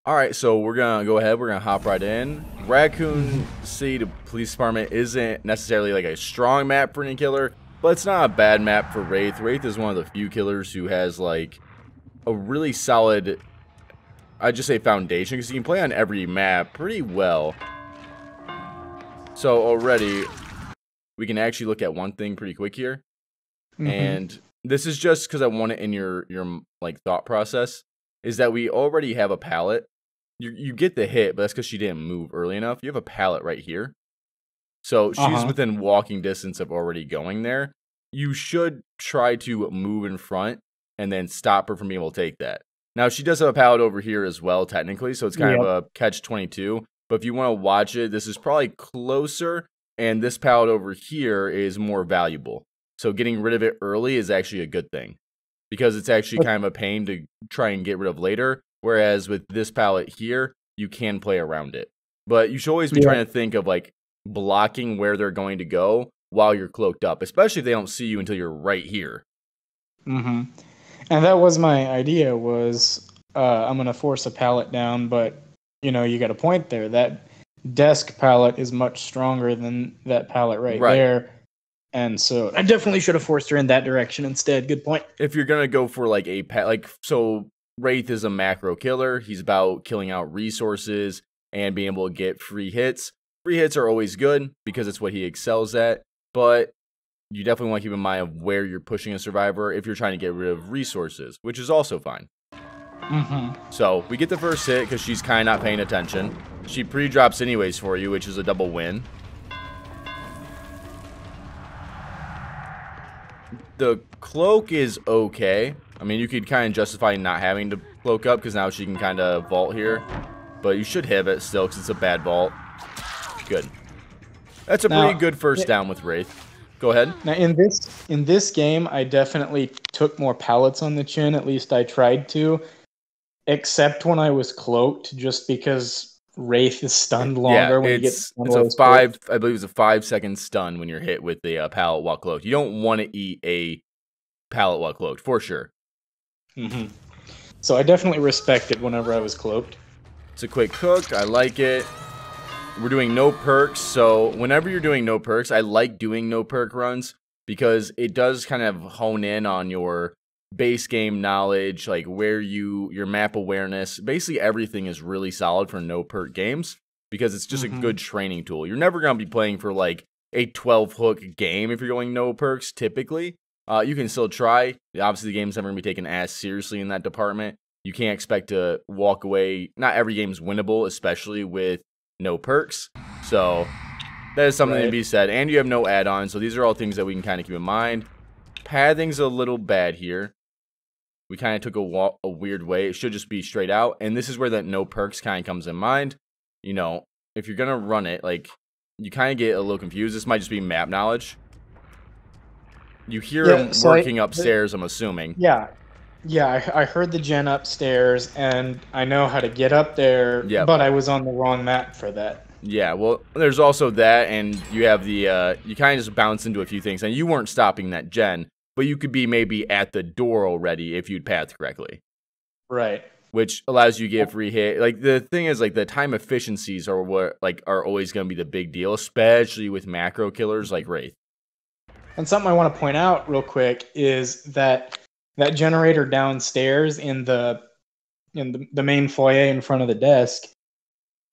All right, so we're gonna go ahead. We're gonna hop right in. Raccoon City Police Department isn't necessarily like a strong map for any killer, but it's not a bad map for Wraith. Wraith is one of the few killers who has like a really solid, I'd just say, foundation, because you can play on every map pretty well. So already we can actually look at one thing pretty quick here, and this is just because I want it in your like thought process. Is that we already have a pallet. You get the hit, but that's because she didn't move early enough. You have a pallet right here. So she's within walking distance of already going there. You should try to move in front and then stop her from being able to take that. Now, she does have a pallet over here as well, technically, so it's kind of a catch-22. But if you want to watch it, this is probably closer, and this pallet over here is more valuable. So getting rid of it early is actually a good thing, because it's actually kind of a pain to try and get rid of later. Whereas with this pallet here, you can play around it. But you should always be trying to think of like blocking where they're going to go while you're cloaked up, especially if they don't see you until you're right here. And that was my idea, was I'm going to force a pallet down, but, you know, you got a point there. That desk pallet is much stronger than that pallet right there. And so I definitely should have forced her in that direction instead. Good point. If you're going to go for like a so Wraith is a macro killer. He's about killing out resources and being able to get free hits. Free hits are always good because it's what he excels at, but you definitely want to keep in mind of where you're pushing a survivor if you're trying to get rid of resources, which is also fine. So we get the first hit because she's kind of not paying attention. She pre-drops anyways for you, which is a double win. The cloak is okay. I mean, you could kind of justify not having to cloak up because now she can kind of vault here. But you should have it still because it's a bad vault. Good. That's a pretty good first down with Wraith. Go ahead. Now, in this game, I definitely took more pallets on the chin. At least I tried to. Except when I was cloaked, just because Wraith is stunned longer when you get stunned. It's a 5, I believe it's a 5-second stun when you're hit with the pallet while cloaked. You don't want to eat a pallet while cloaked, for sure. So I definitely respect it whenever I was cloaked. It's a quick cook. I like it. We're doing no perks, so whenever you're doing no perks, I like doing no perk runs because it does kind of hone in on your base game knowledge, like where your map awareness. Basically, everything is really solid for no perk games because it's just a good training tool. You're never going to be playing for like a 12-hook game if you're going no perks, typically. You can still try. Obviously, the game's never going to be taken as seriously in that department. You can't expect to walk away. Not every game's winnable, especially with no perks. So that is something to be said. And you have no add-ons, so these are all things that we can kind of keep in mind. Pathing's a little bad here. We kind of took a weird way. It should just be straight out. And this is where that no perks kind of comes in mind. You know, if you're going to run it, like, you kind of get a little confused. This might just be map knowledge. You hear him working upstairs, I'm assuming. Yeah, I heard the gen upstairs, and I know how to get up there, but I was on the wrong map for that. Yeah, well, there's also that, and you have the, you kind of just bounce into a few things, and you weren't stopping that gen, but you could be maybe at the door already if you'd pathed correctly. Right. Which allows you to get free hit. Like, the thing is, like, the time efficiencies are what, like, are always going to be the big deal, especially with macro killers like Wraith. And something I want to point out real quick is that that generator downstairs in the main foyer in front of the desk,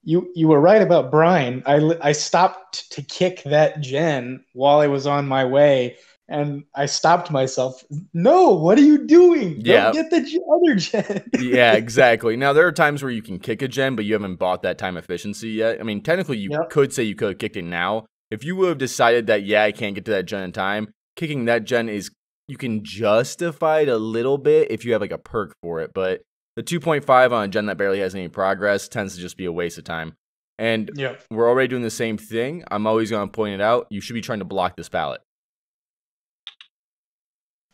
you were right about Brian. I stopped to kick that gen while I was on my way, and I stopped myself. No, what are you doing? Don't get the other gen. Yeah, exactly. Now, there are times where you can kick a gen, but you haven't bought that time efficiency yet. I mean, technically, you could say you could have kicked it now. If you would have decided that, I can't get to that gen in time, kicking that gen is, you can justify it a little bit if you have like a perk for it, but the 2.5 on a gen that barely has any progress tends to just be a waste of time. And we're already doing the same thing. I'm always going to point it out. You should be trying to block this pallet.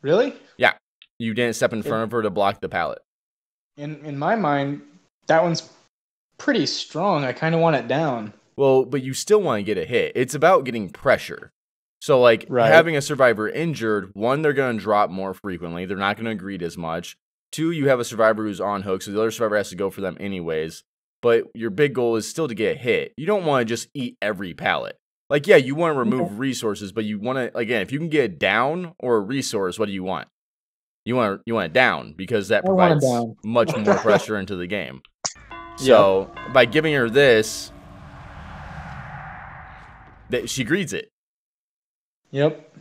Really? Yeah. You didn't step in front of her to block the pallet. In my mind, that one's pretty strong. I kind of want it down. Well, but you still want to get a hit. It's about getting pressure. So, like, having a survivor injured, one, they're going to drop more frequently. They're not going to greet as much. 2, you have a survivor who's on hook, so the other survivor has to go for them anyways. But your big goal is still to get a hit. You don't want to just eat every pallet. Like, yeah, you want to remove resources, but you want to, again, if you can get it down or a resource, what do you want? You want it down, because that provides much more pressure into the game. So by giving her this, she greeds it. Yep.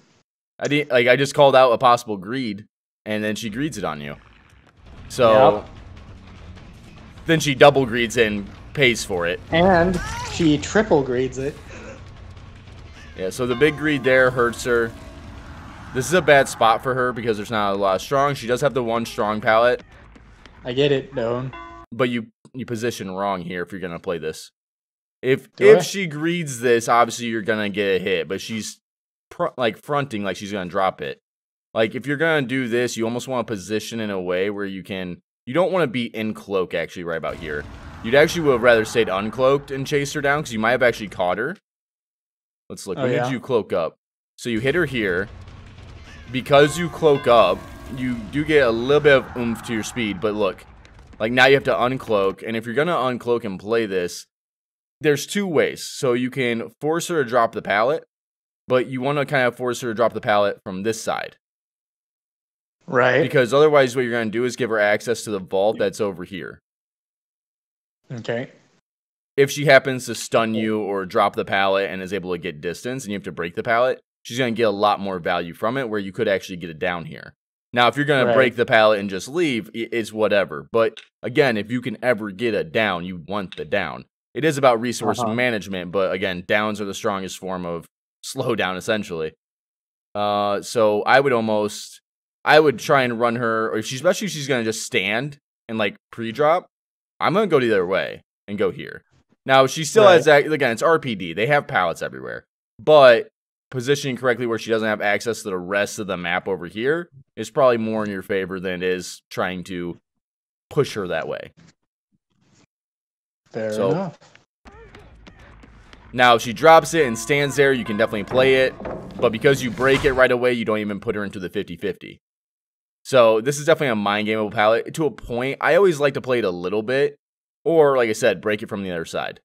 I just called out a possible greed, and then she greeds it on you. So then she double greeds it and pays for it. And she triple greeds it. Yeah, so the big greed there hurts her. This is a bad spot for her because there's not a lot of strong. She does have the 1 strong pallet. I get it, Doan. But you position wrong here if you're going to play this. If she greeds this, obviously you're going to get a hit, but she's fronting like she's going to drop it. Like, if you're going to do this, you almost want to position in a way where you don't want to be in cloak actually right about here. You'd actually would have rather stayed uncloaked and chased her down because you might have actually caught her. Let's look. When did you cloak up? So you hit her here. Because you cloak up, you do get a little bit of oomph to your speed, but look. Like, now you have to uncloak, and if you're going to uncloak and play this, there's 2 ways. So you can force her to drop the pallet, but you want to kind of force her to drop the pallet from this side. Right. Because otherwise what you're going to do is give her access to the vault that's over here. Okay. If she happens to stun you or drop the pallet and is able to get distance and you have to break the pallet, she's going to get a lot more value from it where you could actually get it down here. Now, if you're going to break the pallet and just leave, it's whatever. But again, if you can ever get a down, you want the down. It is about resource management, but again, downs are the strongest form of slowdown, essentially. So I would try and run her, or especially if she's going to just stand and like pre-drop, I'm going to go the other way and go here. Now, she still has, again, it's RPD. They have pallets everywhere. But positioning correctly where she doesn't have access to the rest of the map over here is probably more in your favor than it is trying to push her that way. Fair enough. Now, if she drops it and stands there, you can definitely play it. But because you break it right away, you don't even put her into the 50-50. So this is definitely a mind gameable palette. To a point, I always like to play it a little bit. Or, like I said, break it from the other side.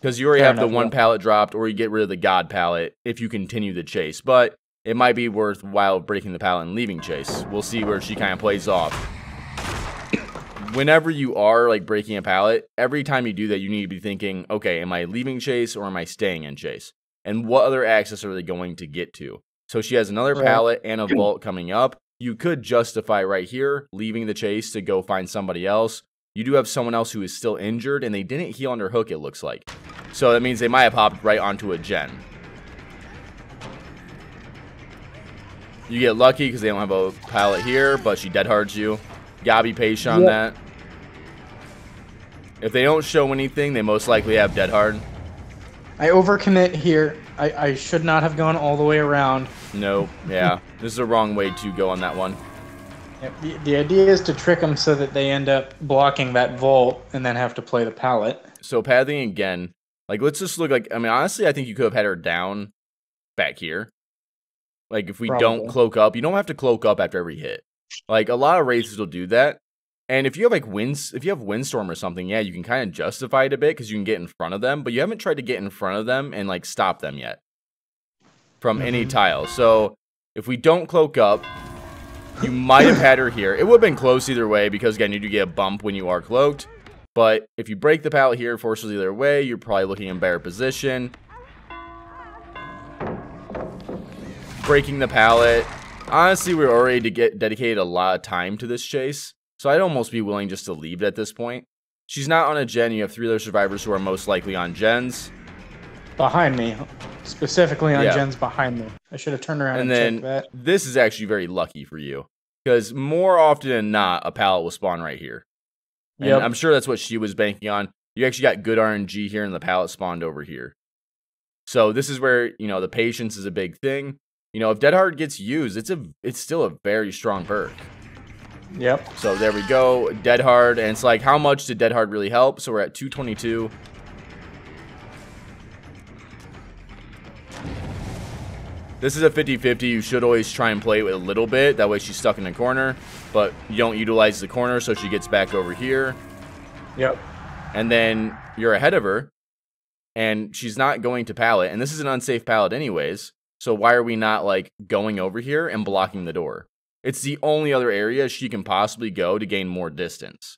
Because you already have the 1 pallet dropped, or you get rid of the God pallet if you continue the chase. But it might be worthwhile breaking the pallet and leaving chase. We'll see where she kind of plays off. Whenever you are like breaking a pallet, every time you do that, you need to be thinking, okay, am I leaving chase or am I staying in chase? And what other access are they going to get to? So she has another pallet and a vault coming up. You could justify right here, leaving the chase to go find somebody else. You do have someone else who is still injured, and they didn't heal under hook, it looks like. So that means they might have hopped right onto a gen. You get lucky because they don't have a pallet here, but she dead hards you. Gotta be patient on that. If they don't show anything, they most likely have dead hard. I overcommit here. I should not have gone all the way around. No, yeah. This is the wrong way to go on that one. The idea is to trick them so that they end up blocking that vault and then have to play the pallet. So pathing again. Like, let's just look like, I mean, honestly, I think you could have had her down back here. Like, if we don't cloak up, you don't have to cloak up after every hit. Like, a lot of races will do that. And if you have, like, Windstorm or something, yeah, you can kind of justify it a bit because you can get in front of them. But you haven't tried to get in front of them and, like, stop them yet from any tile. So, if we don't cloak up, you might have had her here. It would have been close either way because, again, you do get a bump when you are cloaked. But if you break the pallet here, forces either way, you're probably looking in better position. Breaking the pallet. Honestly, we're already dedicated a lot of time to this chase. So I'd almost be willing just to leave it at this point. She's not on a gen. You have 3 other survivors who are most likely on gens. Behind me. Specifically on gens behind me. I should have turned around and checked that. This is actually very lucky for you. Because more often than not, a pallet will spawn right here. And I'm sure that's what she was banking on. You actually got good RNG here, and the pallet spawned over here. So this is where, you know, the patience is a big thing. You know, if Dead Hard gets used, it's still a very strong perk. Yep. So there we go, Dead Hard, and it's like, how much did Dead Hard really help? So we're at 222. This is a 50-50. You should always try and play it with a little bit. That way she's stuck in the corner, but you don't utilize the corner, so she gets back over here. Yep. And then you're ahead of her, and she's not going to pallet. And this is an unsafe pallet anyways, so why are we not, like, going over here and blocking the door? It's the only other area she can possibly go to gain more distance.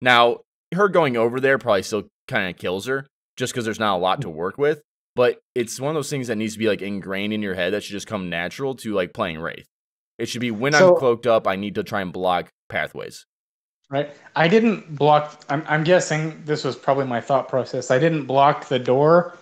Now, her going over there probably still kind of kills her, just because there's not a lot to work with. But it's one of those things that needs to be, like, ingrained in your head that should just come natural to, like, playing Wraith. It should be when I'm cloaked up, I need to try and block pathways. Right. I didn't block. I'm guessing this was probably my thought process. I didn't block the door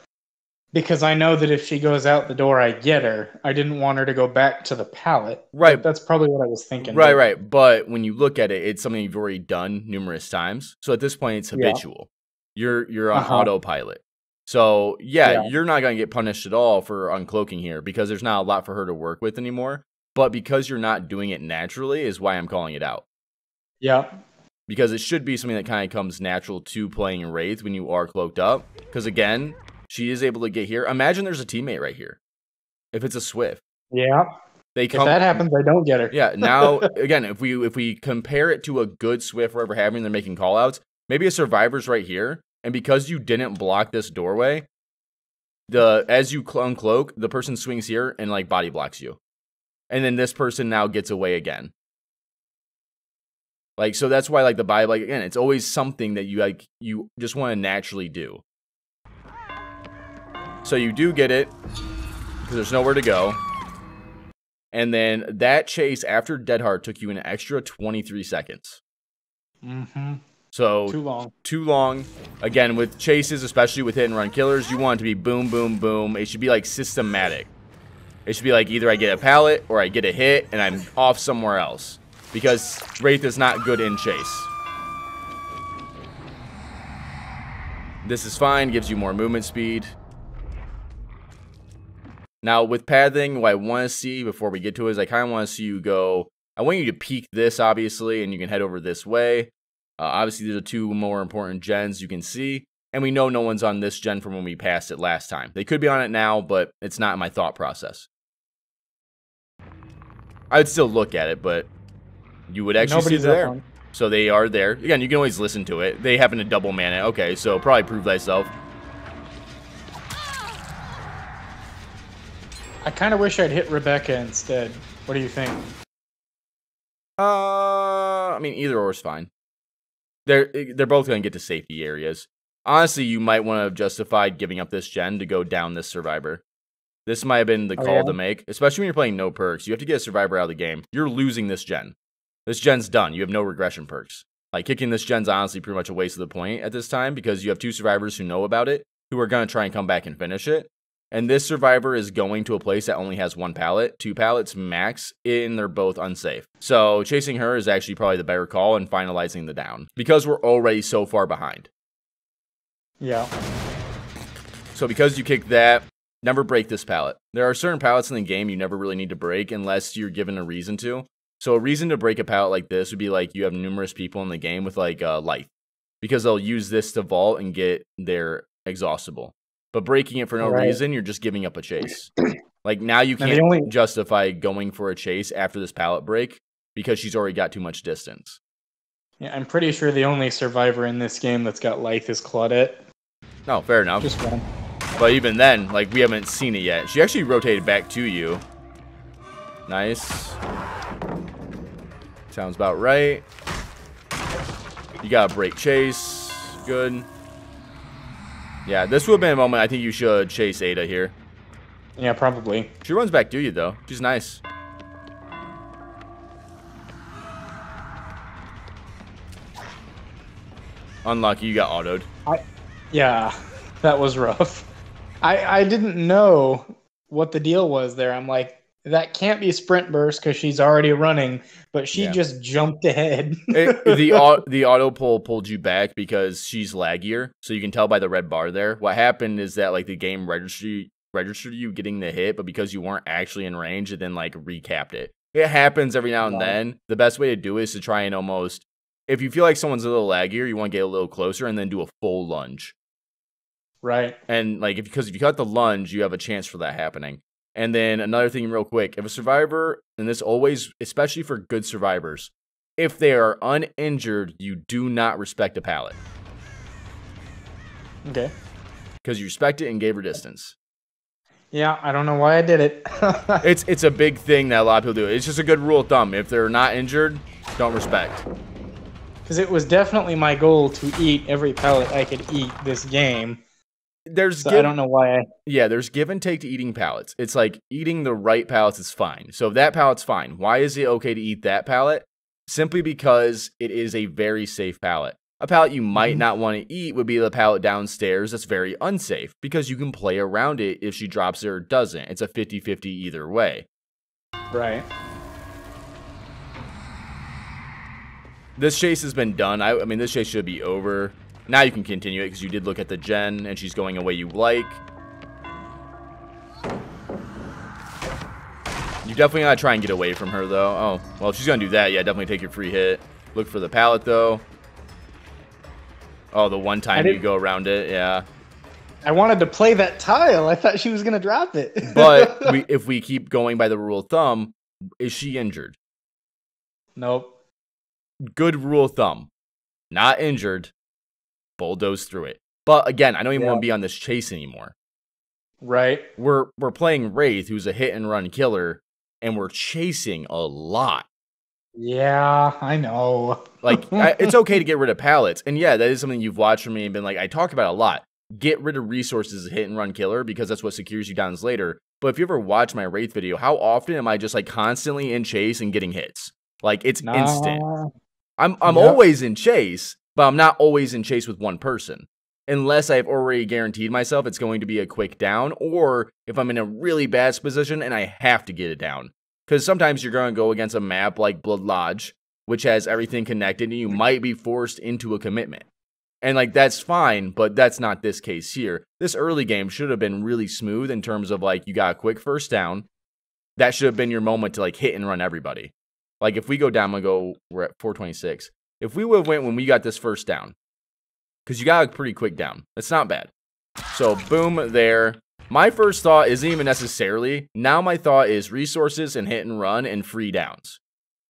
because I know that if she goes out the door, I get her. I didn't want her to go back to the pallet. Right. That's probably what I was thinking. Right. But when you look at it, it's something you've already done numerous times. So at this point, it's habitual. Yeah. You're on autopilot. So, you're not going to get punished at all for uncloaking here because there's not a lot for her to work with anymore. But because you're not doing it naturally is why I'm calling it out. Yeah. Because it should be something that kind of comes natural to playing Wraith when you are cloaked up. Because, again, she is able to get here. Imagine there's a teammate right here. If it's a Swift. Yeah. If that happens, I don't get her. Yeah. Now, again, if we compare it to a good Swift wherever having they're making callouts, maybe a Survivor's right here. And because you didn't block this doorway, as you uncloak, the person swings here and, like, body blocks you. And then this person now gets away again. Like, so that's why, like, the body, like, again, it's always something that you just want to naturally do. So you do get it, because there's nowhere to go. And then that chase after Deadheart took you an extra 23 seconds. Mm-hmm. So too long. Again, with chases, especially with hit and run killers, you want it to be boom, boom, boom. It should be, like, systematic. It should be like either I get a pallet or I get a hit and I'm off somewhere else. Because Wraith is not good in chase. This is fine, gives you more movement speed. Now with pathing, what I want to see before we get to it is I kind of want to see you go. I want you to peek this, obviously, and you can head over this way. Obviously, there's two more important gens you can see. And we know no one's on this gen from when we passed it last time. They could be on it now, but it's not in my thought process. I would still look at it, but you would actually see there. So they are there. Again, you can always listen to it. They happen to double man it. Okay, so probably prove thyself. I kind of wish I'd hit Rebecca instead. What do you think? I mean, either or is fine. They're both going to get to safety areas. Honestly, you might want to have justified giving up this gen to go down this Survivor. This might have been the call to make, especially when you're playing no perks. You have to get a Survivor out of the game. You're losing this gen. This gen's done. You have no regression perks. Like, kicking this gen's honestly pretty much a waste of the point at this time because you have two Survivors who know about it, who are going to try and come back and finish it. And this Survivor is going to a place that only has one pallet, 2 pallets max, and they're both unsafe. So chasing her is actually probably the better call and finalizing the down because we're already so far behind. Yeah. So because you kicked that, never break this pallet. There are certain pallets in the game you never really need to break unless you're given a reason to. So a reason to break a pallet like this would be like you have numerous people in the game with like life. Because they'll use this to vault and get their exhaustible. But breaking it for no reason, you're just giving up a chase. Like now you can't justify going for a chase after this pallet break because she's already got too much distance. Yeah, I'm pretty sure the only Survivor in this game that's got life is Claudette. No, fair enough. Just one. But even then, like, we haven't seen it yet. She actually rotated back to you. Nice. Sounds about right. You got a break chase. Good. Yeah, this would have been a moment I think you should chase Ada here. Yeah, probably. She runs back to you, though. She's nice. Unlucky, you got autoed. Yeah, that was rough. I didn't know what the deal was there. I'm like, that can't be sprint burst because she's already running, but she just jumped ahead. The auto pull pulled you back because she's laggier, so you can tell by the red bar there. What happened is that like the game registered you getting the hit, but because you weren't actually in range, it then like recapped it. It happens every now and then. The best way to do it is to try and almost, if you feel like someone's a little laggier, you want to get a little closer and then do a full lunge. Right. And like because if you cut the lunge, you have a chance for that happening. And then another thing real quick, if a survivor, and this always, especially for good survivors, if they are uninjured, you do not respect a pallet. Okay. Because you respect it and gave her distance. Yeah, I don't know why I did it. It's a big thing that a lot of people do. It's just a good rule of thumb. If they're not injured, don't respect. Because it was definitely my goal to eat every pallet I could eat this game. I don't know why. Yeah, there's give and take to eating pallets. It's like eating the right pallets is fine. So if that pallet's fine, why is it okay to eat that pallet? Simply because it is a very safe pallet. A pallet you might not want to eat would be the pallet downstairs that's very unsafe because you can play around it if she drops it or doesn't. It's a 50-50 either way. Right. This chase has been done. I mean, this chase should be over. Now you can continue it because you did look at the gen and she's going away you like. You definitely gotta try and get away from her though. Oh, well, if she's gonna do that, yeah, definitely take your free hit. Look for the pallet though. Oh, the one time you go around it, yeah. I wanted to play that tile. I thought she was going to drop it. But if we keep going by the rule of thumb, is she injured? Nope. Good rule of thumb. Not injured. Bulldoze through it. But again, I don't even want to be on this chase anymore. Right. We're playing Wraith, who's a hit and run killer, and we're chasing a lot. Yeah, I know. Like, it's okay to get rid of pallets. And yeah, that is something you've watched from me and been like, I talk about a lot. Get rid of resources as a hit and run killer because that's what secures you downs later. But if you ever watch my Wraith video, how often am I just like constantly in chase and getting hits? Like, it's instant. I'm always in chase, but I'm not always in chase with one person. Unless I've already guaranteed myself it's going to be a quick down, or if I'm in a really bad position and I have to get it down. Because sometimes you're going to go against a map like Blood Lodge, which has everything connected, and you might be forced into a commitment. And, like, that's fine, but that's not this case here. This early game should have been really smooth in terms of, like, you got a quick first down. That should have been your moment to, like, hit and run everybody. Like, if we go down, we're at 426. If we would have went when we got this first down, because you got a pretty quick down. That's not bad. So, boom, there. My first thought isn't even necessarily. Now my thought is resources and hit and run and free downs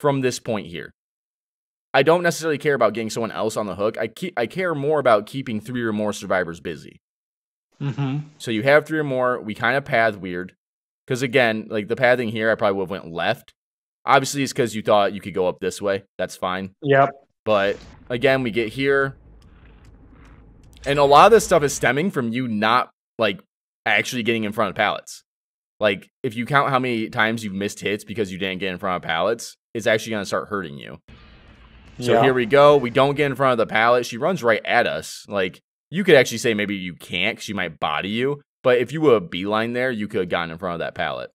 from this point here. I don't necessarily care about getting someone else on the hook. I care more about keeping 3 or more survivors busy. So you have 3 or more. We kind of path weird. Because again, like the pathing here, I probably would have went left. Obviously, it's because you thought you could go up this way. That's fine. Yep. But again, we get here. And a lot of this stuff is stemming from you not, like, actually getting in front of pallets. Like, if you count how many times you've missed hits because you didn't get in front of pallets, it's actually going to start hurting you. So here we go. We don't get in front of the pallet. She runs right at us. Like, you could actually say maybe you can't because she might body you. But if you were a beeline there, you could have gotten in front of that pallet.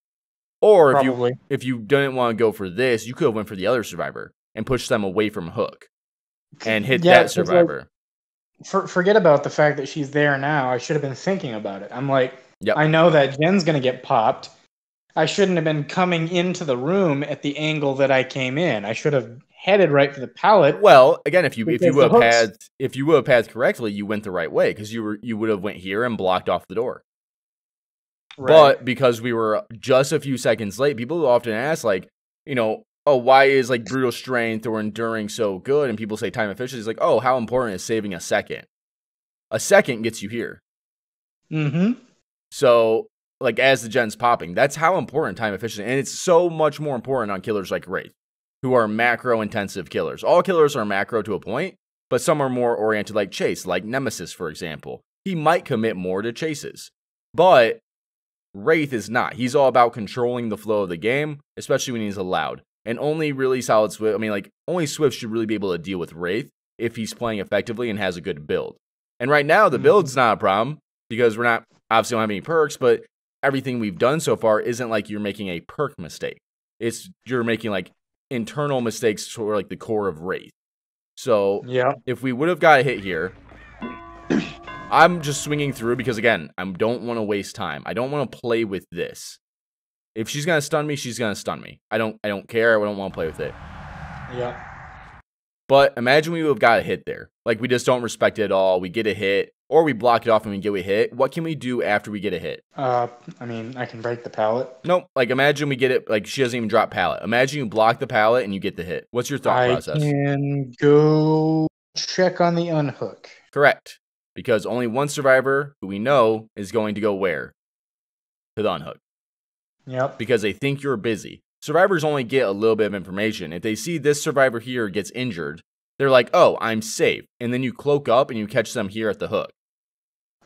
Or if you didn't want to go for this, you could have went for the other survivor and pushed them away from hook and hit that survivor. Like, forget about the fact that she's there now. I should have been thinking about it. I'm like, I know that Jen's going to get popped. I shouldn't have been coming into the room at the angle that I came in. I should have headed right for the pallet. Well, again, if you would have pathed correctly, you went the right way because you would have went here and blocked off the door. Right. But because we were just a few seconds late, people often ask, like, you know, oh, why is like brutal strength or enduring so good? And people say time efficiency is like, oh, how important is saving a second? A second gets you here. So, like, as the gen's popping, that's how important time efficiency, and it's so much more important on killers like Wraith, who are macro-intensive killers. All killers are macro to a point, but some are more oriented like Chase, like Nemesis, for example. He might commit more to chases, but Wraith is not. He's all about controlling the flow of the game, especially when he's allowed. And only really solid Swift, only Swift should really be able to deal with Wraith if he's playing effectively and has a good build. And right now, the build's not a problem because we're not, obviously don't have any perks, but everything we've done so far isn't like you're making a perk mistake. You're making like internal mistakes for like the core of Wraith. So if we would have got a hit here, I'm just swinging through because, again, I don't want to waste time. I don't want to play with this. If she's going to stun me, she's going to stun me. I don't care. I don't want to play with it. But imagine we have got a hit there. Like, we just don't respect it at all. We get a hit, or we block it off and we get a hit. What can we do after we get a hit? I mean, I can break the pallet. Nope. Like, imagine we get it. Like, she doesn't even drop pallet. Imagine you block the pallet and you get the hit. What's your thought process? I can go check on the unhook. Correct. Because only one survivor who we know is going to go where? To the unhook. Yep. Because they think you're busy. Survivors only get a little bit of information. If they see this survivor here gets injured, they're like, oh, I'm safe. And then you cloak up and you catch them here at the hook.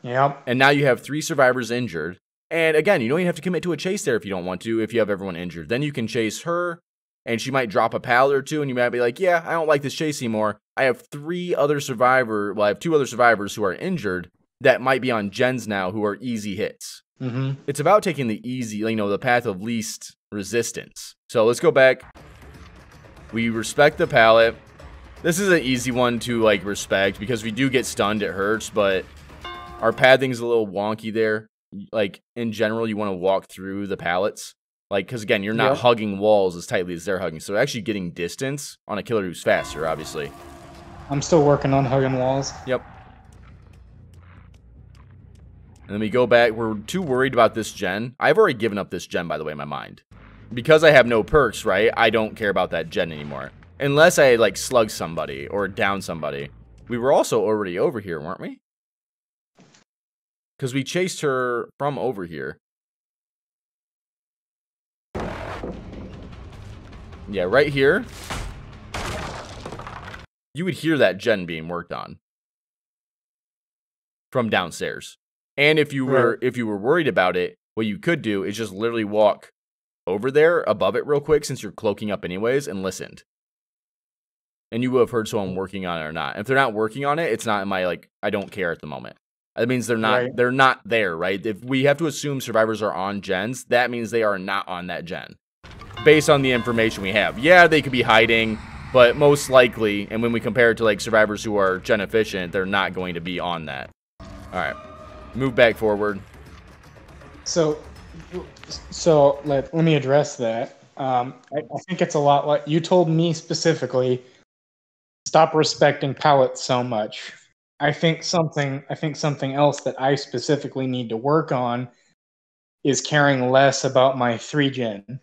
Yep. And now you have 3 survivors injured. And again, you don't even have to commit to a chase there if you don't want to, if you have everyone injured. Then you can chase her, and she might drop a pallet or 2, and you might be like, yeah, I don't like this chase anymore. I have 2 other survivors who are injured that might be on gens now who are easy hits. Mm-hmm. It's about taking the easy, the path of least resistance. So let's go back. We respect the pallet. This is an easy one to respect because we do get stunned, it hurts, but our pathing's a little wonky there. Like, in general, you want to walk through the pallets. Because again, you're not hugging walls as tightly as they're hugging. So actually getting distance on a killer who's faster, obviously. I'm still working on hugging walls. Yep. And then we go back. We're too worried about this gen. I've already given up this gen, by the way, in my mind. Because I have no perks, right? I don't care about that gen anymore. Unless I, slug somebody or down somebody. We were also already over here, weren't we? Because we chased her from over here. Yeah, right here. You would hear that gen being worked on. From downstairs. And if you were worried about it, what you could do is just literally walk over there above it real quick since you're cloaking up anyways and listened. And you would have heard someone working on it or not. If they're not working on it, it's not in my I don't care at the moment. That means they're not there, right? If we have to assume survivors are on gens, that means they are not on that gen. Based on the information we have. Yeah, they could be hiding, but most likely, and when we compare it to survivors who are gen efficient, they're not going to be on that. Alright. Move back forward. So let me address that. I think it's a lot like you told me specifically. Stop respecting pallets so much. I think something else that I specifically need to work on is caring less about my 3 gen.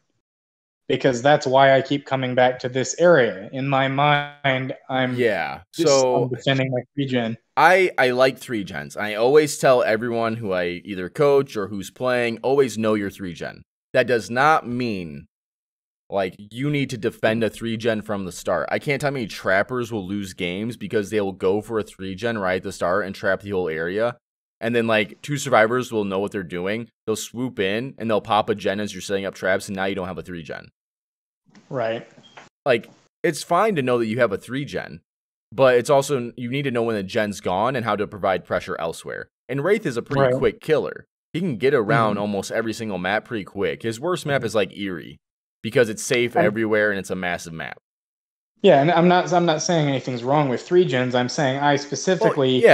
Because that's why I keep coming back to this area. In my mind, I'm defending my 3 gen. I like 3 gens. I always tell everyone who I either coach or who's playing, always know your 3 gen. That does not mean you need to defend a 3 gen from the start. I can't tell how many trappers will lose games because they will go for a 3 gen right at the start and trap the whole area. And then 2 survivors will know what they're doing. They'll swoop in and they'll pop a gen as you're setting up traps, and now you don't have a 3 gen. Right. It's fine to know that you have a 3 gen, but it's also, you need to know when the gen's gone and how to provide pressure elsewhere. And Wraith is a pretty quick killer. He can get around almost every single map pretty quick. His worst map is Eerie, because it's safe everywhere and it's a massive map. Yeah, and I'm not saying anything's wrong with 3 gens. I'm saying I specifically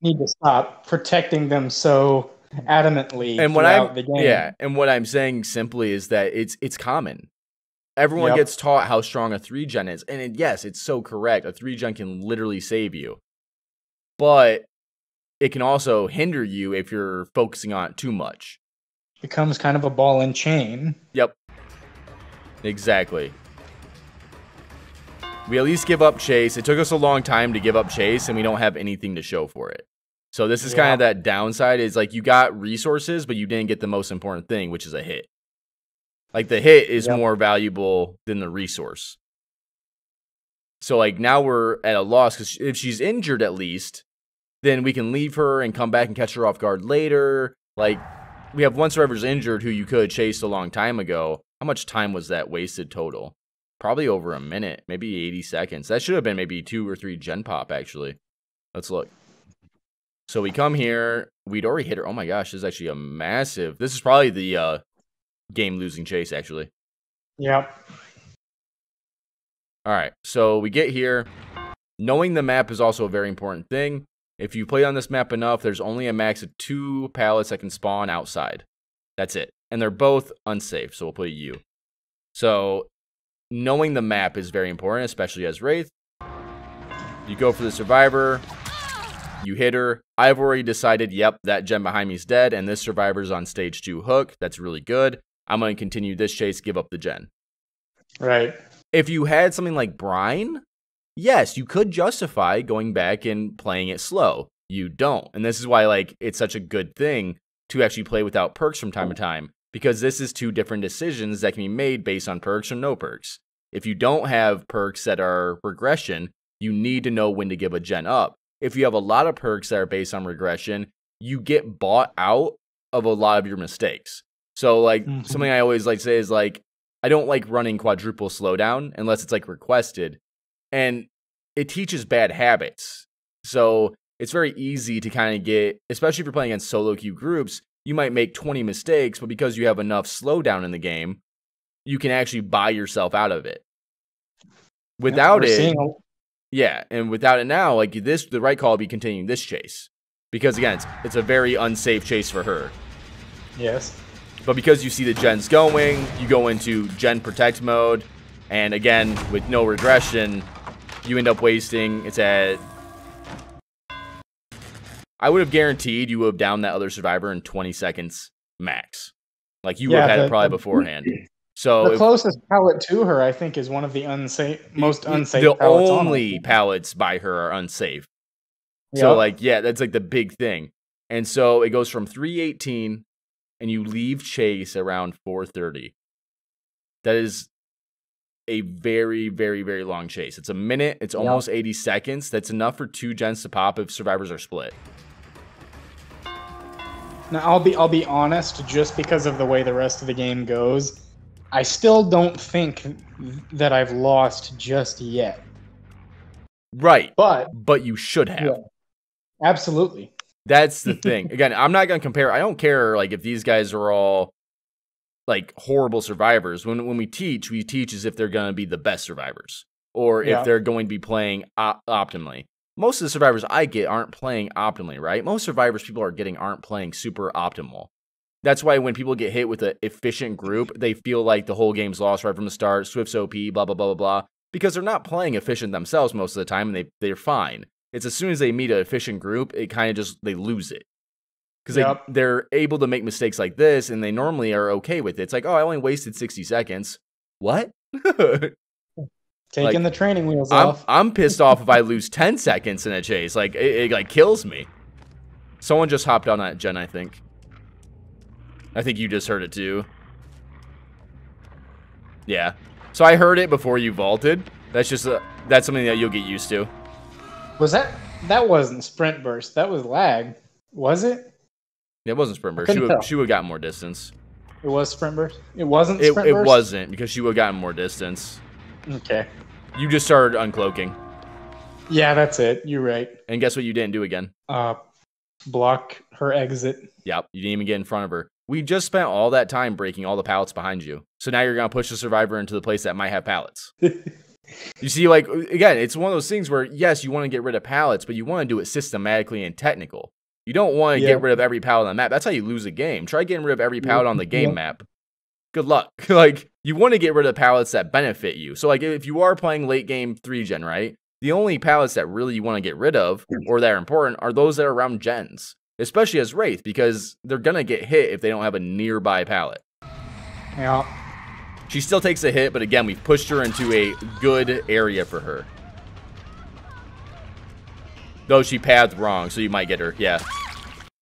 need to stop protecting them so adamantly throughout the game. Yeah, and what I'm saying simply is that it's common. Everyone gets taught how strong a 3 gen is. And yes, it's so correct. A 3 gen can literally save you. But it can also hinder you if you're focusing on it too much. Becomes kind of a ball and chain. Yep. Exactly. We at least give up chase. It took us a long time to give up chase, and we don't have anything to show for it. So this is kind of that downside, is you got resources, but you didn't get the most important thing, which is a hit. The hit is more valuable than the resource. So, now we're at a loss, because if she's injured at least, then we can leave her and come back and catch her off guard later. We have 1 survivor's injured who you could chase a long time ago. How much time was that wasted total? Probably over a minute, maybe 80 seconds. That should have been maybe 2 or 3 gen pop, actually. Let's look. So we come here. We'd already hit her. Oh my gosh, this is actually a massive... This is probably the... game-losing chase, actually. Yep. Alright, so we get here. Knowing the map is also a very important thing. If you play on this map enough, there's only a max of 2 pallets that can spawn outside. That's it. And they're both unsafe, so we'll put a U. So, knowing the map is very important, especially as Wraith. You go for the survivor. You hit her. I've already decided, yep, that gen behind me is dead, and this survivor's on stage 2 hook. That's really good. I'm going to continue this chase, give up the gen. Right. If you had something like Brine, yes, you could justify going back and playing it slow. You don't. And this is why, like, it's such a good thing to actually play without perks from time to time, because this is 2 different decisions that can be made based on perks or no perks. If you don't have perks that are regression, you need to know when to give a gen up. If you have a lot of perks that are based on regression, you get bought out of a lot of your mistakes. So, like, something I always like to say is, like, I don't like running quadruple slowdown unless it's, like, requested. And it teaches bad habits. So, it's very easy to kind of get, especially if you're playing against solo queue groups, you might make 20 mistakes, but because you have enough slowdown in the game, you can actually buy yourself out of it. Without it... Yeah, and without it now, like this, the right call would be continuing this chase. Because again, it's a very unsafe chase for her. Yes. But because you see the gens going, you go into gen protect mode, and again, with no regression, you end up wasting, it's at... I would have guaranteed you would have downed that other survivor in 20 seconds max. Like, you would have had it probably beforehand. So the closest pallet to her, I think, is one of the most unsafe the pallets. The only pallets by her are unsafe. Yep. So, like, yeah, that's like the big thing. And so it goes from 3:18, and you leave chase around 4:30. That is a very, very, very long chase. It's a minute. It's almost 80 seconds. That's enough for 2 gens to pop if survivors are split. Now, I'll be honest, just because of the way the rest of the game goes, I still don't think that I've lost just yet. Right. But you should have. Yeah, absolutely. That's the thing. Again, I'm not going to compare. I don't care like if these guys are all like horrible survivors. When we teach as if they're going to be the best survivors or if they're going to be playing optimally. Most of the survivors I get aren't playing optimally, right? Most survivors people are getting aren't playing super optimal. That's why when people get hit with an efficient group, they feel like the whole game's lost right from the start. Swift's OP, blah, blah, blah, blah, blah. Because they're not playing efficient themselves most of the time, and they're fine. It's as soon as they meet an efficient group, it kind of just, they lose it. Because they're able to make mistakes like this, and they normally are okay with it. It's like, oh, I only wasted 60 seconds. What? Taking the training wheels off. I'm pissed off if I lose 10 seconds in a chase. Like, it like kills me. Someone just hopped on that gen, I think. I think you just heard it too. Yeah. So I heard it before you vaulted. That's just that's something that you'll get used to. Was that wasn't sprint burst? That was lag. Was it? It wasn't sprint burst. She would have gotten more distance. It was sprint burst. It wasn't sprint burst. It wasn't because she would have gotten more distance. Okay. You just started uncloaking. Yeah, that's it. You're right. And guess what you didn't do again? Block her exit. Yep. You didn't even get in front of her. We just spent all that time breaking all the pallets behind you. So now you're going to push the survivor into the place that might have pallets. You see, like, again, it's one of those things where, yes, you want to get rid of pallets, but you want to do it systematically and technical. You don't want to get rid of every pallet on the map. That's how you lose a game. Try getting rid of every pallet on the game map. Good luck. Like, you want to get rid of pallets that benefit you. So, like, if you are playing late game 3-gen, right? The only pallets that really you want to get rid of, or that are important, are those that are around gens. Especially as Wraith, because they're going to get hit if they don't have a nearby pallet. Yeah. She still takes a hit, but again, we've pushed her into a good area for her. Though she pathed wrong, so you might get her. Yeah.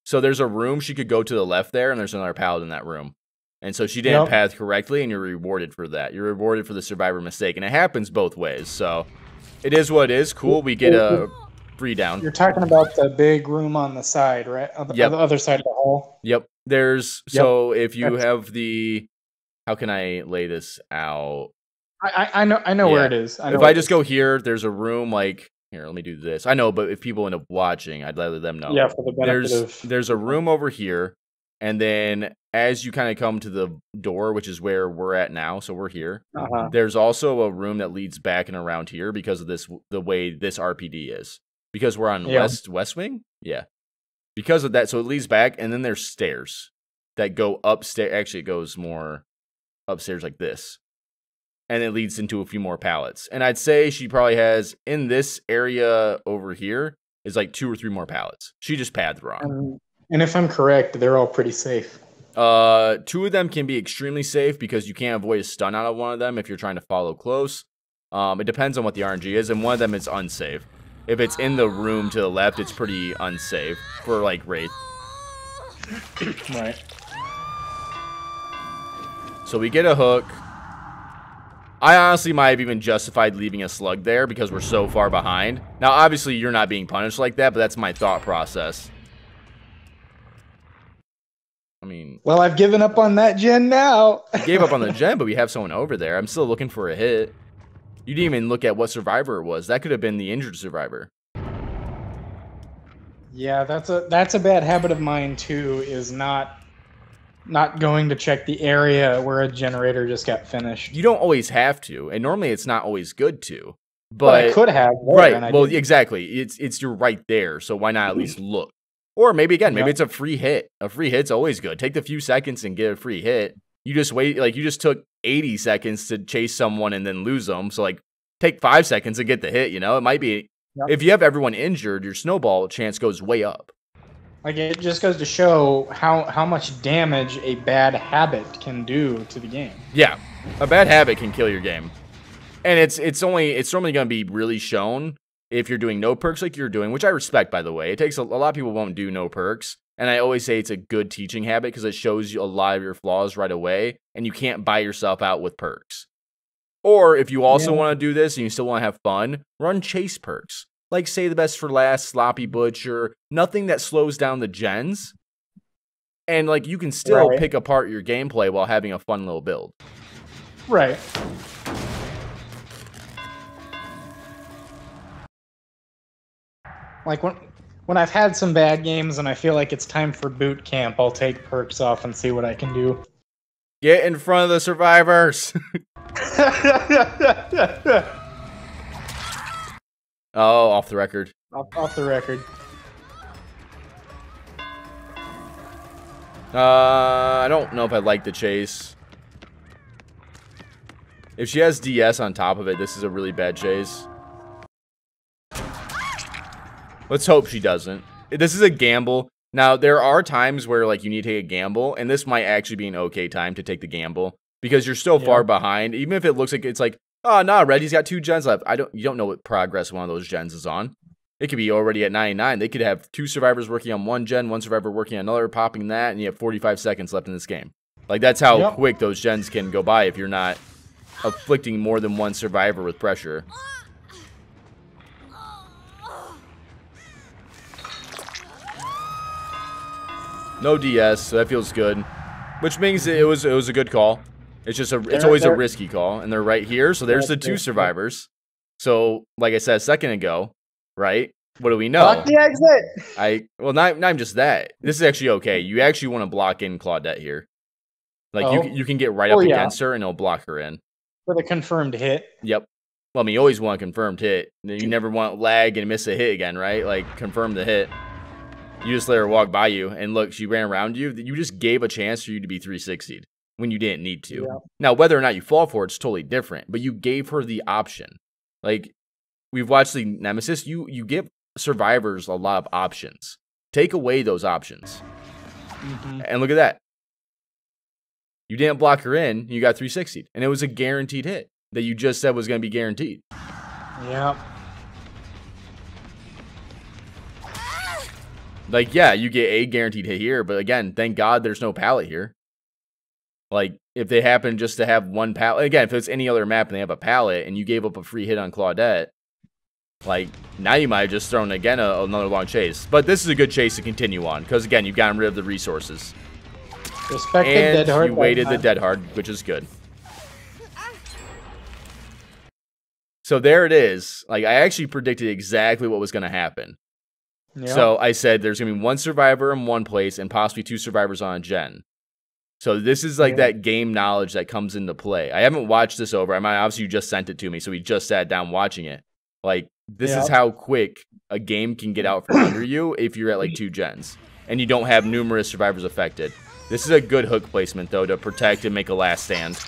So there's a room she could go to the left there, and there's another pallet in that room. And so she didn't path correctly, and you're rewarded for that. You're rewarded for the survivor mistake, and it happens both ways. So it is what it is. Cool, we get a... 3 down. You're talking about the big room on the side, right? On the other side of the hall. Yep. So if you have the, how can I lay this out? I know where it is. If I just go here, there's a room like, here, let me do this. I know, but if people end up watching, I'd let them know. Yeah, for the benefit there's a room over here, and then as you kind of come to the door, which is where we're at now, so we're here, there's also a room that leads back and around here because of this, the way this RPD is. Because we're on West Wing? Yeah. Because of that, so it leads back, and then there's stairs that go upstairs. Actually, it goes more upstairs like this. and it leads into a few more pallets. And I'd say she probably has, in this area over here, is like 2 or 3 more pallets. She just pads wrong. And if I'm correct, they're all pretty safe. 2 of them can be extremely safe because you can't avoid a stun out of one of them if you're trying to follow close. It depends on what the RNG is, and one of them is unsafe. If it's in the room to the left, it's pretty unsafe for, like, Wraith. Right. So we get a hook. I honestly might have even justified leaving a slug there because we're so far behind. Now, obviously, you're not being punished like that, but that's my thought process. I mean... Well, I've given up on that gen now. I gave up on the gen, but we have someone over there. I'm still looking for a hit. You didn't even look at what survivor it was. That could have been the injured survivor. Yeah, that's a bad habit of mine, too, is not going to check the area where a generator just got finished. You don't always have to, and normally it's not always good to. But I could have. Right, well, exactly. It's you're right there, so why not at least look? Or maybe, again, maybe it's a free hit. A free hit's always good. Take the few seconds and get a free hit. You just wait, like, you just took 80 seconds to chase someone and then lose them, so, like, take 5 seconds and get the hit, you know? It might be, if you have everyone injured, your snowball chance goes way up. Like, it just goes to show how much damage a bad habit can do to the game. Yeah, a bad habit can kill your game. And it's normally going to be really shown if you're doing no perks like you're doing, which I respect, by the way. It takes a lot of people won't do no perks. And I always say it's a good teaching habit because it shows you a lot of your flaws right away, and you can't buy yourself out with perks. Or if you also want to do this and you still want to have fun, run chase perks. Like Say the Best for Last, Sloppy Butcher, nothing that slows down the gens. And like you can still pick apart your gameplay while having a fun little build. Right. Like when I've had some bad games and I feel like it's time for boot camp, I'll take perks off and see what I can do. Get in front of the survivors. Oh, off the record. Off the record. I don't know if I like the chase. If she has DS on top of it, this is a really bad chase. Let's hope she doesn't. This is a gamble. Now, there are times where like you need to take a gamble, and this might actually be an okay time to take the gamble because you're still far behind. Even if it looks like it's like, oh, nah, Reddy's got 2 gens left. You don't know what progress one of those gens is on. It could be already at 99. They could have 2 survivors working on 1 gen, 1 survivor working on another, popping that, and you have 45 seconds left in this game. Like, that's how quick those gens can go by if you're not afflicting more than 1 survivor with pressure. No DS, so that feels good. Which means it was a good call. It's just it's always a risky call, and they're right here. So there's the 2 survivors. So, like I said a second ago, right? What do we know? Block the exit. Well, not even just that. This is actually okay. You actually want to block in Claudette here. Like you can get right up against her, and it'll block her in for the confirmed hit. Yep. Well, I mean, you always want a confirmed hit. You never want lag and miss a hit again, right? Like confirm the hit. You just let her walk by you, and look, she ran around you. You just gave a chance for you to be 360'd when you didn't need to. Yep. Now, whether or not you fall for it's totally different, but you gave her the option. Like, we've watched the Nemesis. You give survivors a lot of options. Take away those options. And look at that. You didn't block her in, you got 360'd. And it was a guaranteed hit that you just said was going to be guaranteed. Yep. Like, yeah, you get a guaranteed hit here, but again, thank God there's no pallet here. Like, if they happen just to have 1 pallet, again, if it's any other map and they have a pallet and you gave up a free hit on Claudette, like, now you might have just thrown, again, another long chase. But this is a good chase to continue on, because, again, you've gotten rid of the resources. Respect the dead hard. You waited the dead hard, which is good. So there it is. Like, I actually predicted exactly what was going to happen. Yep. So I said there's going to be 1 survivor in 1 place and possibly 2 survivors on a gen. So this is like that game knowledge that comes into play. I haven't watched this over. Obviously you just sent it to me, so we just sat down watching it. Like, this is how quick a game can get out from under you if you're at like 2 gens and you don't have numerous survivors affected. This is a good hook placement, though, to protect and make a last stand.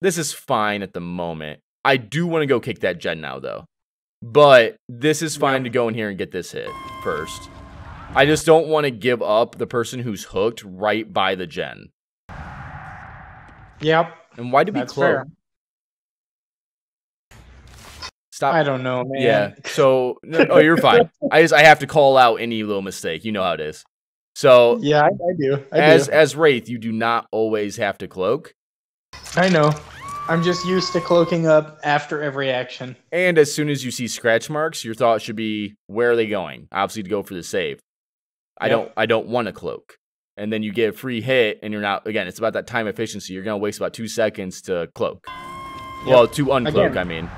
This is fine at the moment. I do want to go kick that gen now, though. But this is fine to go in here and get this hit first. I just don't want to give up the person who's hooked right by the gen. Yep. And why did we close? Stop. I don't know, man. Yeah. So, oh, you're fine. I have to call out any little mistake. You know how it is. So, yeah, I do. As Wraith, you do not always have to cloak. I know. I'm just used to cloaking up after every action. And as soon as you see scratch marks, your thought should be, where are they going? Obviously, to go for the save. Yep. I don't want to cloak. And then you get a free hit, and you're not, again, it's about that time efficiency. You're going to waste about 2 seconds to cloak. Yep. Well, to uncloak, again, I mean.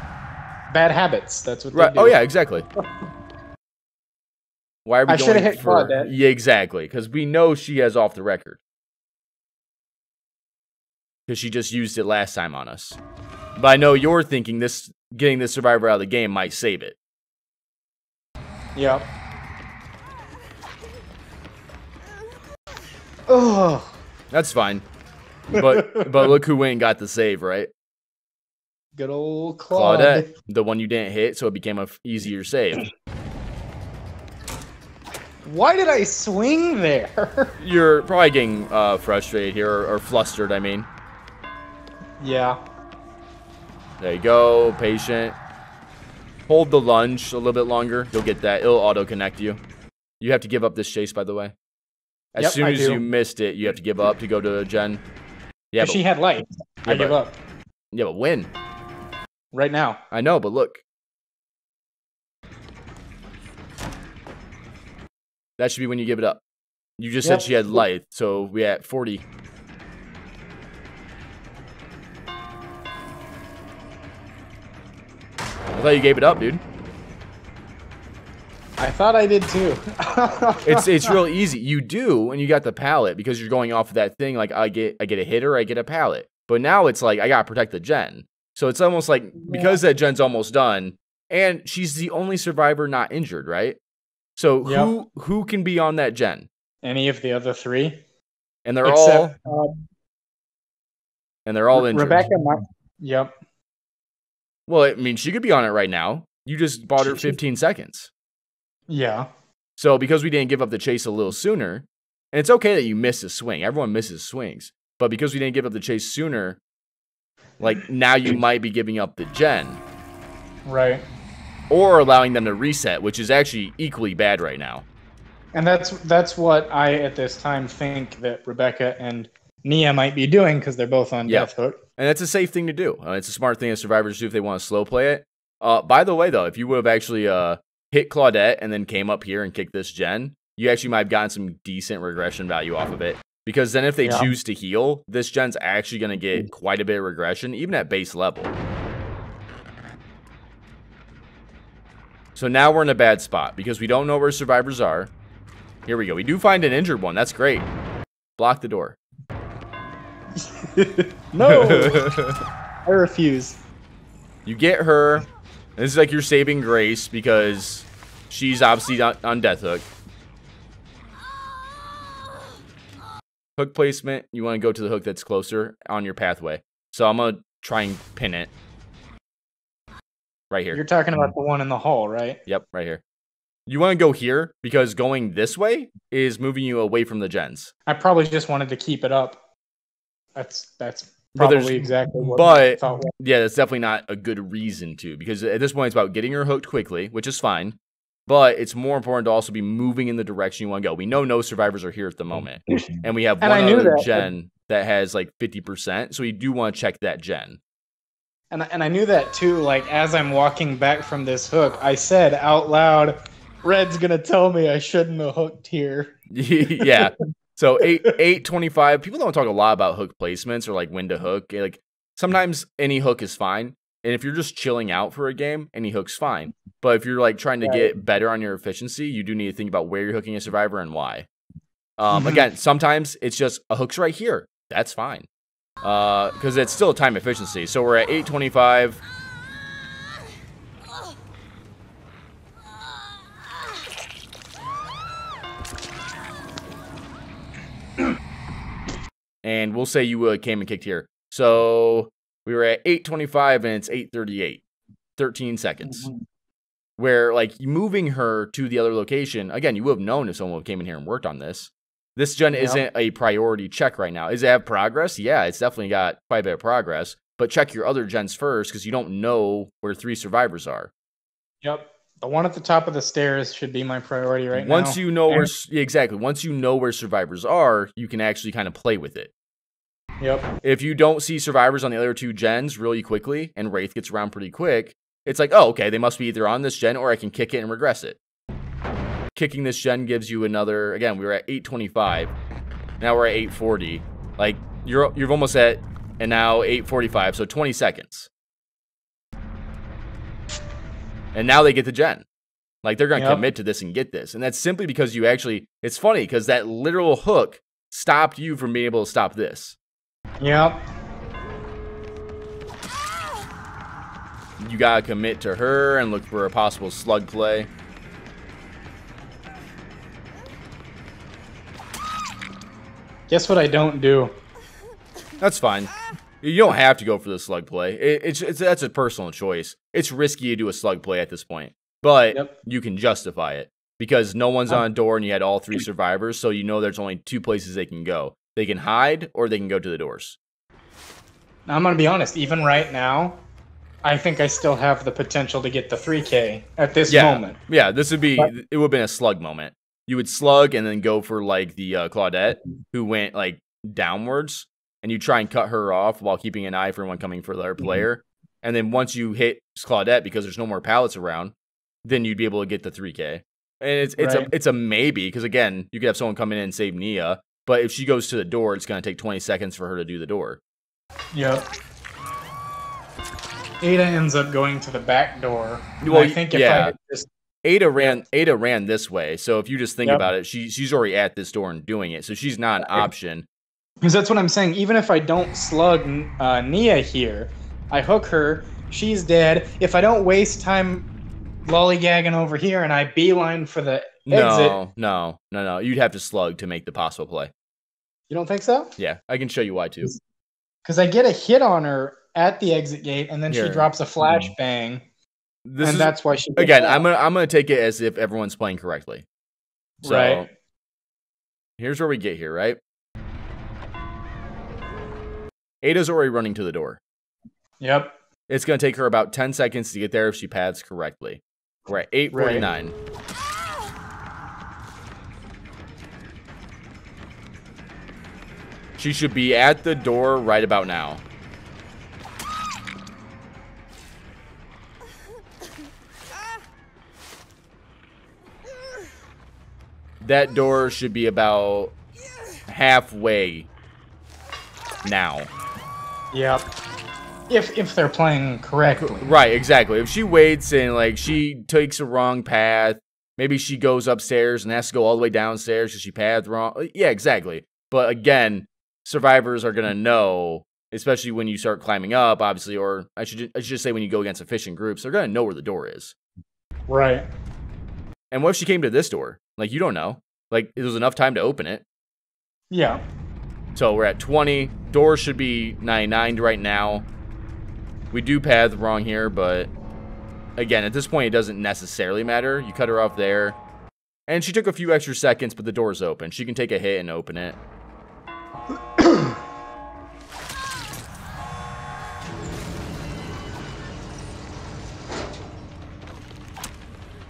Bad habits. That's what they do. Oh, yeah, exactly. Why are we I should have hit Claudette. Yeah, exactly. Because we know she has off the record. Because she just used it last time on us. But I know you're thinking getting this survivor out of the game might save it. Yep. Oh. That's fine. But look who went and got the save, right? Good old Claudette. The one you didn't hit, so it became an easier save. Why did I swing there? You're probably getting frustrated here, or flustered, I mean. Yeah. There you go, patient. Hold the lunge a little bit longer. You'll get that. It'll auto-connect you. You have to give up this chase, by the way. As soon as you missed it, you have to give up to go to a gen. Yeah, but she had light. I give up. Yeah, but win. Right now. I know, but look. That should be when you give it up. You just said she had light, so we at 40. I thought you gave it up, dude. I thought I did too. It's real easy. You do, and you got the pallet because you're going off of that thing. Like I get a hitter, I get a pallet. But now it's like I gotta protect the gen. So it's almost like because that gen's almost done, and she's the only survivor not injured, right? So who can be on that gen? Any of the other three, and they're all injured. Rebecca, yep. Well, I mean, she could be on it right now. You just bought her 15 seconds. Yeah. So because we didn't give up the chase a little sooner, and it's okay that you missed a swing. Everyone misses swings. But because we didn't give up the chase sooner, like now you might be giving up the gen. Right. Or allowing them to reset, which is actually equally bad right now. And that's what I, at this time, think that Rebecca and Nia might be doing because they're both on Death Hook. And it's a safe thing to do. It's a smart thing that survivors do if they want to slow play it. By the way, though, if you would have actually hit Claudette and then came up here and kicked this gen, you actually might have gotten some decent regression value off of it. Because then if they choose to heal, this gen's actually going to get quite a bit of regression, even at base level. So now we're in a bad spot because we don't know where survivors are. Here we go. We do find an injured one. That's great. Block the door. No! I refuse. You get her. This is like your saving grace because she's obviously on Death Hook. Hook placement. You want to go to the hook that's closer on your pathway. So I'm going to try and pin it. Right here. You're talking about the one in the hall, right? Yep, right here. You want to go here because going this way is moving you away from the gens. I probably just wanted to keep it up. That's probably exactly what I thought. Yeah, that's definitely not a good reason to, because at this point it's about getting her hooked quickly, which is fine. But it's more important to also be moving in the direction you want to go. We know no survivors are here at the moment. And we have one other gen that has like 50%. So we do want to check that gen. And I knew that too. Like as I'm walking back from this hook, I said out loud, Red's going to tell me I shouldn't have hooked here. Yeah. So 825. People don't talk a lot about hook placements or like when to hook. Like sometimes any hook is fine. And if you're just chilling out for a game, any hook's fine. But if you're like trying to get better on your efficiency, you do need to think about where you're hooking a survivor and why. Again, sometimes it's just a hook's right here. That's fine. Because it's still time efficiency. So we're at 825. And we'll say you came and kicked here. So We were at 8:25 and it's 8:38. 13 seconds. Where, like, moving her to the other location, again, you would have known if someone came in here and worked on this. This gen isn't a priority check right now. Does it have progress? Yeah, it's definitely got quite a bit of progress. But check your other gens first because you don't know where 3 survivors are. Yep. The one at the top of the stairs should be my priority right now. Once you know where... Exactly. Once you know where survivors are, you can actually kind of play with it. Yep. If you don't see survivors on the other 2 gens really quickly, and Wraith gets around pretty quick, it's like, oh, okay, they must be either on this gen or I can kick it and regress it. Kicking this gen gives you another... Again, we were at 8:25. Now we're at 8:40. Like, you're almost at... And now 8:45, so 20 seconds. And now they get the gen. Like, they're going to commit to this and get this. And that's simply because you actually... It's funny, because that literal hook stopped you from being able to stop this. Yep. You got to commit to her and look for a possible slug play. Guess what I don't do? That's fine. You don't have to go for the slug play. That's a personal choice. It's risky to do a slug play at this point. But you can justify it. Because no one's on a door and you had all 3 survivors, so you know there's only 2 places they can go. They can hide or they can go to the doors. Now, I'm going to be honest. Even right now, I think I still have the potential to get the 3K at this moment. Yeah, this would be... It would have been a slug moment. You would slug and then go for, like, the Claudette, who went, like, downwards. And you try and cut her off while keeping an eye for anyone coming for their player. And then once you hit Claudette, because there's no more pallets around, then you'd be able to get the 3K. And it's a maybe, because again, you could have someone come in and save Nia, but if she goes to the door, it's going to take 20 seconds for her to do the door. Yep. Ada ends up going to the back door. Well, I think if I just... Ada ran this way, so if you just think about it, she's already at this door and doing it, so she's not an option. Because that's what I'm saying. Even if I don't slug Nia here, I hook her, she's dead. If I don't waste time lollygagging over here and I beeline for the exit... No. You'd have to slug to make the possible play. You don't think so? Yeah, I can show you why, too. Because I get a hit on her at the exit gate, and then she drops a flashbang, and that's why she... Again, I'm gonna take it as if everyone's playing correctly. So, here's where we get here, right? Ada's already running to the door. Yep. It's going to take her about 10 seconds to get there if she paths correctly. We're at 8:49. She should be at the door right about now. That door should be about halfway now. Yep. If they're playing correctly. Right, exactly. If she waits and, like, she takes a wrong path, maybe she goes upstairs and has to go all the way downstairs because she pathed wrong. Yeah, exactly. But again, survivors are going to know, especially when you start climbing up, obviously, or I should just say when you go against efficient groups, they're going to know where the door is. Right. And what if she came to this door? Like, you don't know. Like, there's enough time to open it. Yeah. So we're at 20. Door should be 99 right now. We do path wrong here, but again, at this point, it doesn't necessarily matter. You cut her off there. And she took a few extra seconds, but the door's open. She can take a hit and open it.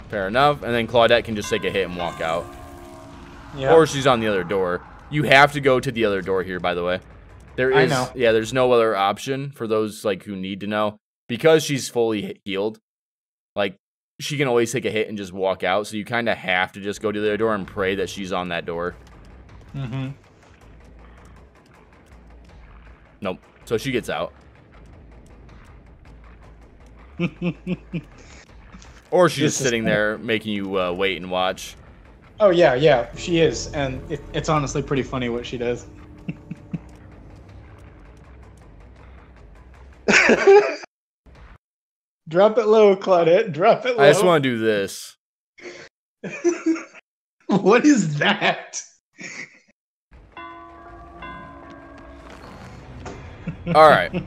Fair enough. And then Claudette can just take a hit and walk out. Yep. Or she's on the other door. You have to go to the other door here, by the way. I know. Yeah, there's no other option for those like who need to know. Because she's fully healed, like, she can always take a hit and just walk out. So you kind of have to just go to the other door and pray that she's on that door. Mm-hmm. Nope. So she gets out. Or she's just sitting there making you wait and watch. Oh, yeah, she is. And it's honestly pretty funny what she does. Drop it low, Claudette. Drop it low. I just want to do this. What is that? All right.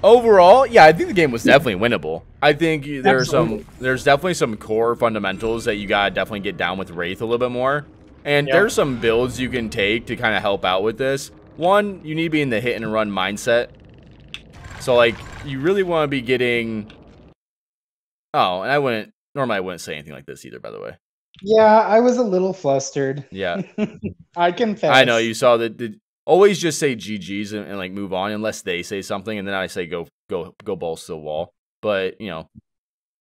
Overall, yeah, I think the game was definitely winnable. I think there's Absolutely. definitely some core fundamentals that you gotta definitely get down with Wraith a little bit more. And Yep. there's some builds you can take to kind of help out with this. One, you need to be in the hit and run mindset. So like, you really want to be getting. Oh, and normally I wouldn't say anything like this either, by the way. Yeah, I was a little flustered. Yeah, I confess. I know you saw that. Always just say GGs and like move on unless they say something, and then I say go balls to the wall. But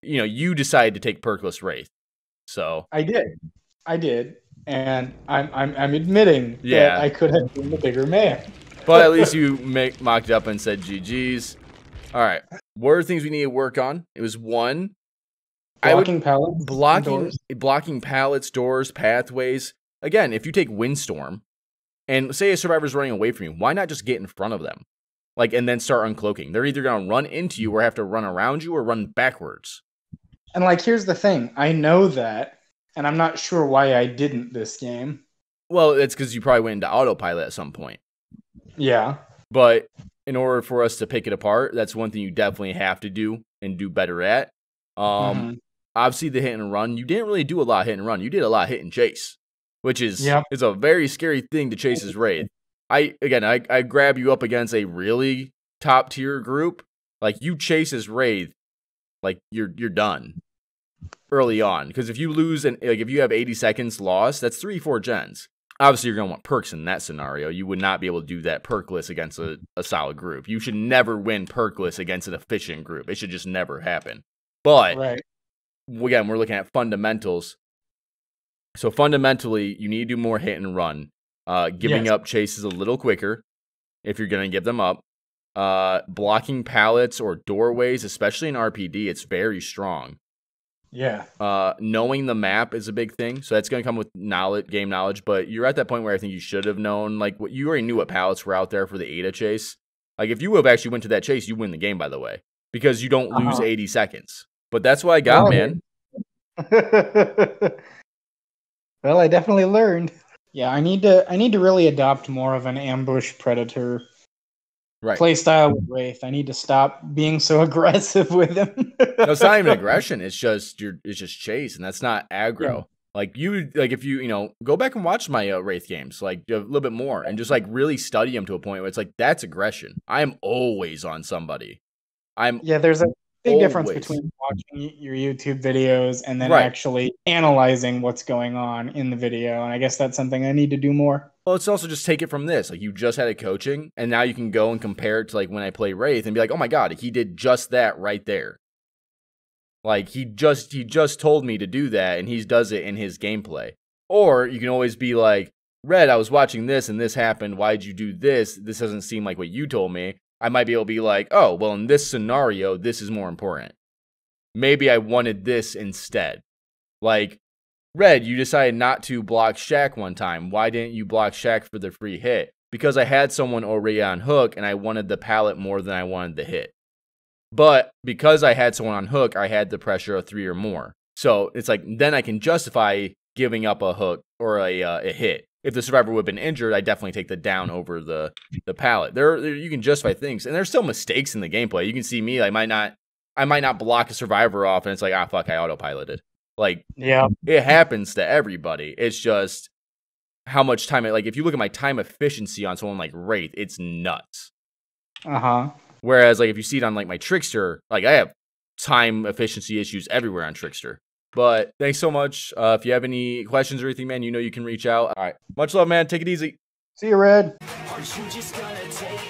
you decided to take perkless Wraith, so I did, and I'm admitting Yeah. that I could have been the bigger man. but at least you mocked it up and said GGs. All right, what are things we need to work on? It was one. Blocking pallets, Blocking pallets, doors, pathways. Again, if you take Windstorm, and say a survivor's running away from you, why not just get in front of them? Like, and then start uncloaking. They're either going to run into you or have to run around you or run backwards. And like, here's the thing. I know that, and I'm not sure why I didn't this game. Well, it's because you probably went into autopilot at some point. Yeah. But in order for us to pick it apart, that's one thing you definitely have to do and do better at. Obviously, the hit and run, you didn't really do a lot of hit and run. You did a lot of hit and chase, which is a very scary thing to chase as Wraith. I grab you up against a really top tier group. Like, you chase as Wraith, like you're done early on. Because if you lose and like if you have 80 seconds lost, that's 3-4 gens. Obviously, you're gonna want perks in that scenario. You would not be able to do that perkless against a solid group. You should never win perkless against an efficient group. It should just never happen. But again, we're looking at fundamentals. So fundamentally, you need to do more hit and run. Giving up chases a little quicker if you're going to give them up. Blocking pallets or doorways, especially in RPD, it's very strong. Yeah. Knowing the map is a big thing. So that's going to come with game knowledge. But you're at that point where I think you should have known. Like, you already knew what pallets were out there for the Ada chase. Like, if you would have actually went to that chase, you win the game, by the way. Because you don't lose 80 seconds. But that's what I got, man. Well, I definitely learned. Yeah, I need to really adopt more of an ambush predator play style with Wraith. I need to stop being so aggressive with him. No, it's not even aggression. It's just chase, and that's not aggro. Yeah. If you go back and watch my Wraith games, like a little bit more, and just like really study them to a point where it's like that's aggression. I am always on somebody. There's a big difference between watching your YouTube videos and then actually analyzing what's going on in the video. And I guess that's something I need to do more. Well, it's also just take it from this. Like, you just had a coaching, and now you can go and compare it to like when I play Wraith and be like, oh my god, he did just that right there. Like, he just told me to do that, and he does it in his gameplay. Or you can always be like, Red, I was watching this, and this happened. Why'd you do this? This doesn't seem like what you told me. I might be able to be like, oh, well, in this scenario, this is more important. Maybe I wanted this instead. Like, Red, you decided not to block Shaq one time. Why didn't you block Shaq for the free hit? Because I had someone already on hook, and I wanted the pallet more than I wanted the hit. But because I had someone on hook, I had the pressure of 3 or more. So it's like, then I can justify giving up a hook or a hit. If the survivor would have been injured, I definitely take the down over the pallet. There you can justify things, and there's still mistakes in the gameplay. You can see me, I might not block a survivor off, and it's like, fuck, I autopiloted. Like, it happens to everybody. It's just how much time if you look at my time efficiency on someone like Wraith, it's nuts. Whereas, like, if you see it on like my Trickster, like, I have time efficiency issues everywhere on Trickster. But thanks so much. If you have any questions or anything, man, you can reach out. All right. Much love, man. Take it easy. See you, Red. Aren't you just gonna take